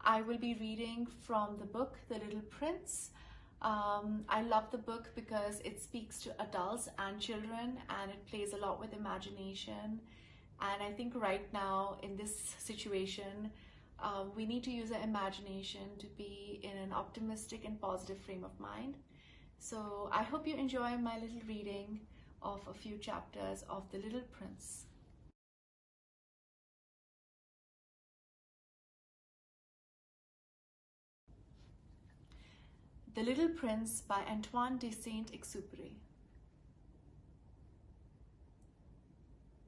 I will be reading from the book, The Little Prince. I love the book because it speaks to adults and children, and it plays a lot with imagination. And I think right now in this situation, we need to use our imagination to be in an optimistic and positive frame of mind. So I hope you enjoy my little reading of a few chapters of The Little Prince. The Little Prince by Antoine de Saint-Exupéry.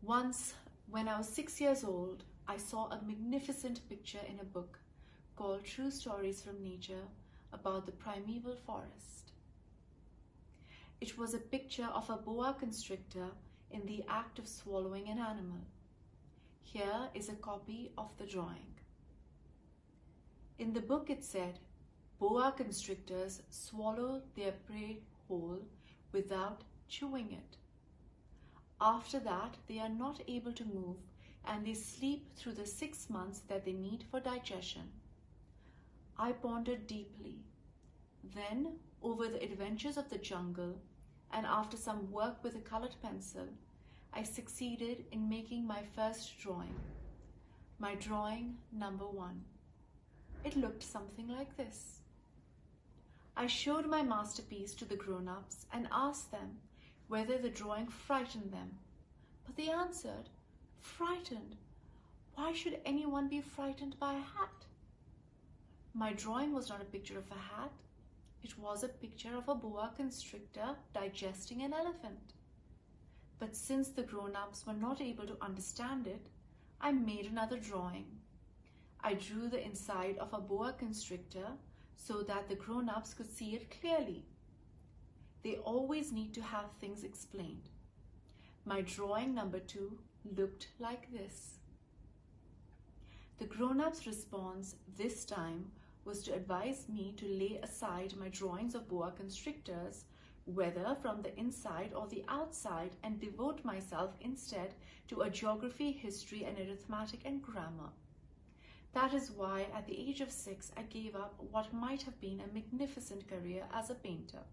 Once, when I was 6 years old, I saw a magnificent picture in a book called True Stories from Nature about the primeval forest. It was a picture of a boa constrictor in the act of swallowing an animal. Here is a copy of the drawing. In the book it said, boa constrictors swallow their prey whole without chewing it. After that, they are not able to move and they sleep through the 6 months that they need for digestion. I pondered deeply. Then, over the adventures of the jungle, and after some work with a colored pencil, I succeeded in making my first drawing. My drawing number 1. It looked something like this. I showed my masterpiece to the grown-ups and asked them whether the drawing frightened them. But they answered, "Frightened? Why should anyone be frightened by a hat?" My drawing was not a picture of a hat. It was a picture of a boa constrictor digesting an elephant. But since the grown-ups were not able to understand it, I made another drawing. I drew the inside of a boa constrictor so that the grown-ups could see it clearly. They always need to have things explained. My drawing number 2 looked like this. The grown-ups' response this time was to advise me to lay aside my drawings of boa constrictors, whether from the inside or the outside, and devote myself instead to a geography, history, and arithmetic and grammar. That is why at the age of 6, I gave up what might have been a magnificent career as a painter.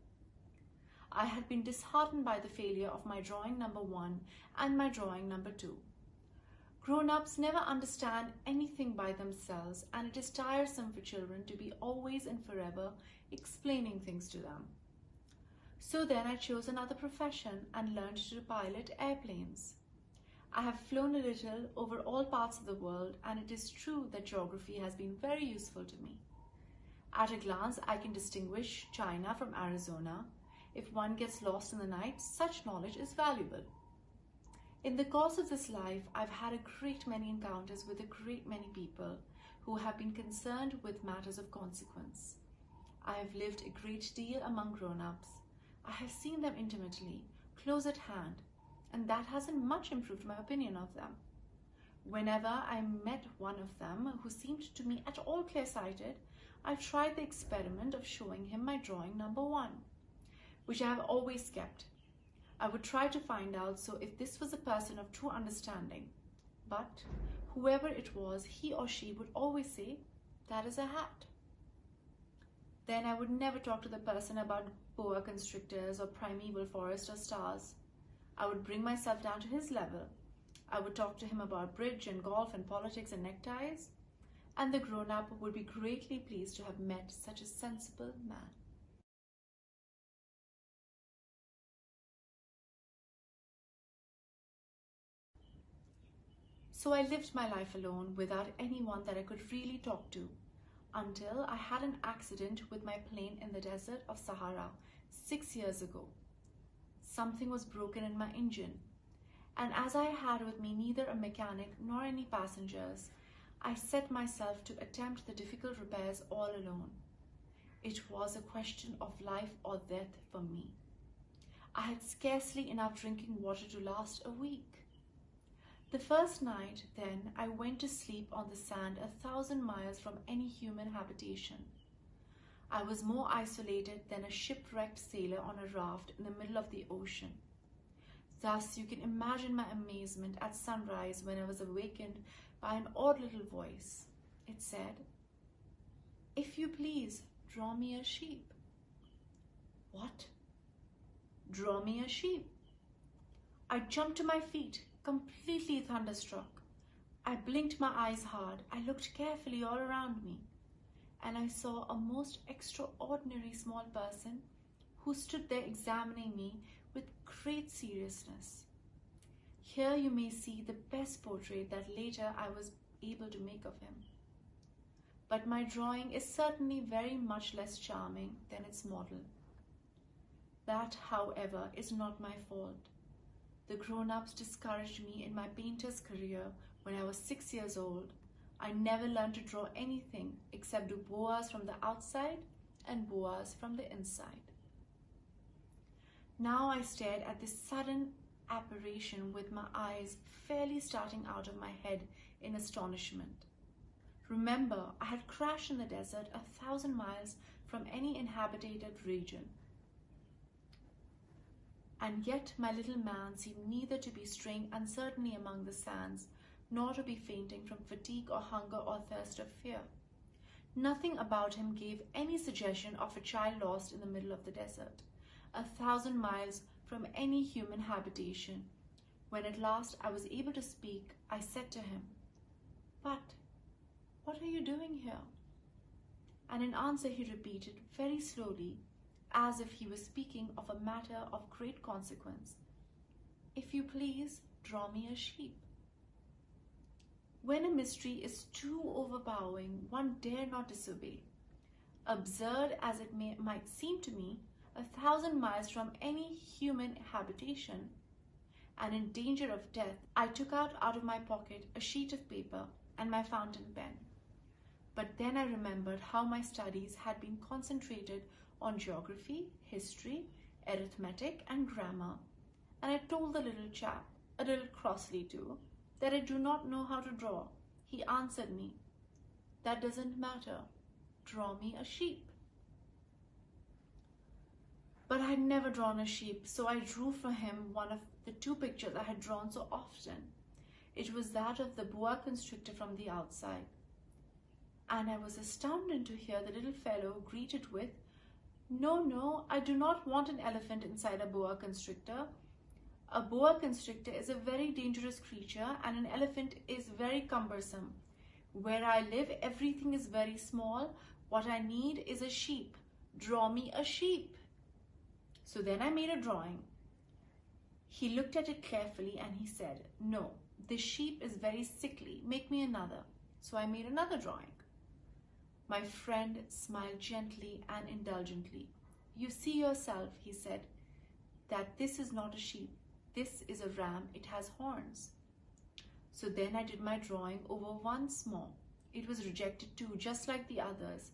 I had been disheartened by the failure of my drawing number 1 and my drawing number 2. Grown-ups never understand anything by themselves, and it is tiresome for children to be always and forever explaining things to them. So then I chose another profession and learned to pilot airplanes. I have flown a little over all parts of the world, and it is true that geography has been very useful to me. At a glance, I can distinguish China from Arizona. If one gets lost in the night, such knowledge is valuable. In the course of this life, I've had a great many encounters with a great many people who have been concerned with matters of consequence. I have lived a great deal among grown-ups. I have seen them intimately, close at hand, and that hasn't much improved my opinion of them. Whenever I met one of them who seemed to me at all clear-sighted, I tried the experiment of showing him my drawing number 1, which I have always kept. I would try to find out if this was a person of true understanding, but whoever it was, he or she would always say, "That is a hat." Then I would never talk to the person about boa constrictors or primeval forest or stars. I would bring myself down to his level. I would talk to him about bridge and golf and politics and neckties, and the grown-up would be greatly pleased to have met such a sensible man. So I lived my life alone without anyone that I could really talk to, until I had an accident with my plane in the desert of Sahara 6 years ago. Something was broken in my engine, and as I had with me neither a mechanic nor any passengers, I set myself to attempt the difficult repairs all alone. It was a question of life or death for me. I had scarcely enough drinking water to last a week. The first night, then, I went to sleep on the sand 1,000 miles from any human habitation. I was more isolated than a shipwrecked sailor on a raft in the middle of the ocean. Thus, you can imagine my amazement at sunrise when I was awakened by an odd little voice. It said, you please, draw me a sheep." "What? Draw me a sheep?" I jumped to my feet, completely thunderstruck. I blinked my eyes hard. I looked carefully all around me, and I saw a most extraordinary small person who stood there examining me with great seriousness. Here you may see the best portrait that later I was able to make of him. But my drawing is certainly very much less charming than its model. That, however, is not my fault. The grown-ups discouraged me in my painter's career when I was 6 years old. I never learned to draw anything except do boas from the outside and boas from the inside. Now I stared at this sudden apparition with my eyes fairly starting out of my head in astonishment. Remember, I had crashed in the desert 1,000 miles from any inhabited region. And yet my little man seemed neither to be straying uncertainly among the sands, nor to be fainting from fatigue or hunger or thirst or fear. Nothing about him gave any suggestion of a child lost in the middle of the desert, 1,000 miles from any human habitation. When at last I was able to speak, I said to him, "But what are you doing here?" And in answer he repeated very slowly, as if he was speaking of a matter of great consequence, "If you please, draw me a sheep." When a mystery is too overpowering, one dare not disobey. Absurd as it might seem to me, 1,000 miles from any human habitation, and in danger of death, I took out of my pocket a sheet of paper and my fountain pen. But then I remembered how my studies had been concentrated on geography, history, arithmetic, and grammar, and I told the little chap, a little crossly too, that I do not know how to draw. He answered me, "That doesn't matter. Draw me a sheep." But I had never drawn a sheep, so I drew for him one of the two pictures I had drawn so often. It was that of the boa constrictor from the outside. And I was astounded to hear the little fellow greet it with, "No, no, I do not want an elephant inside a boa constrictor. A boa constrictor is a very dangerous creature and an elephant is very cumbersome. Where I live, everything is very small. What I need is a sheep. Draw me a sheep." So then I made a drawing. He looked at it carefully and he said, "No, this sheep is very sickly. Make me another." So I made another drawing. My friend smiled gently and indulgently. "You see yourself," he said, "that this is not a sheep. This is a ram. It has horns." So then I did my drawing over once more. It was rejected too, just like the others.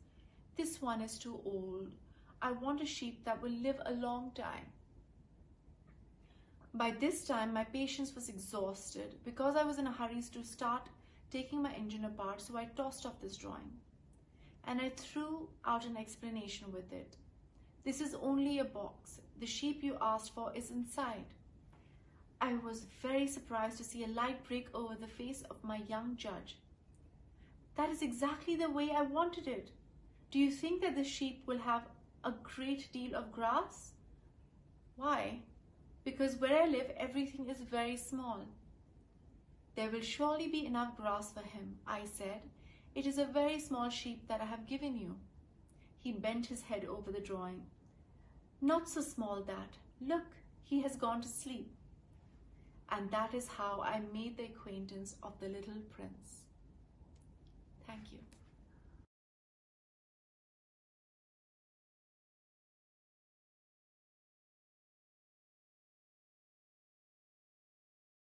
"This one is too old. I want a sheep that will live a long time." By this time, my patience was exhausted because I was in a hurry to start taking my engine apart, so I tossed off this drawing. And I threw out an explanation with it. "This is only a box. The sheep you asked for is inside." I was very surprised to see a light break over the face of my young judge. "That is exactly the way I wanted it. Do you think that the sheep will have a great deal of grass?" "Why?" "Because where I live, everything is very small." "There will surely be enough grass for him," I said. "It is a very small sheep that I have given you." He bent his head over the drawing. "Not so small that. Look, he has gone to sleep." And that is how I made the acquaintance of the little prince. Thank you.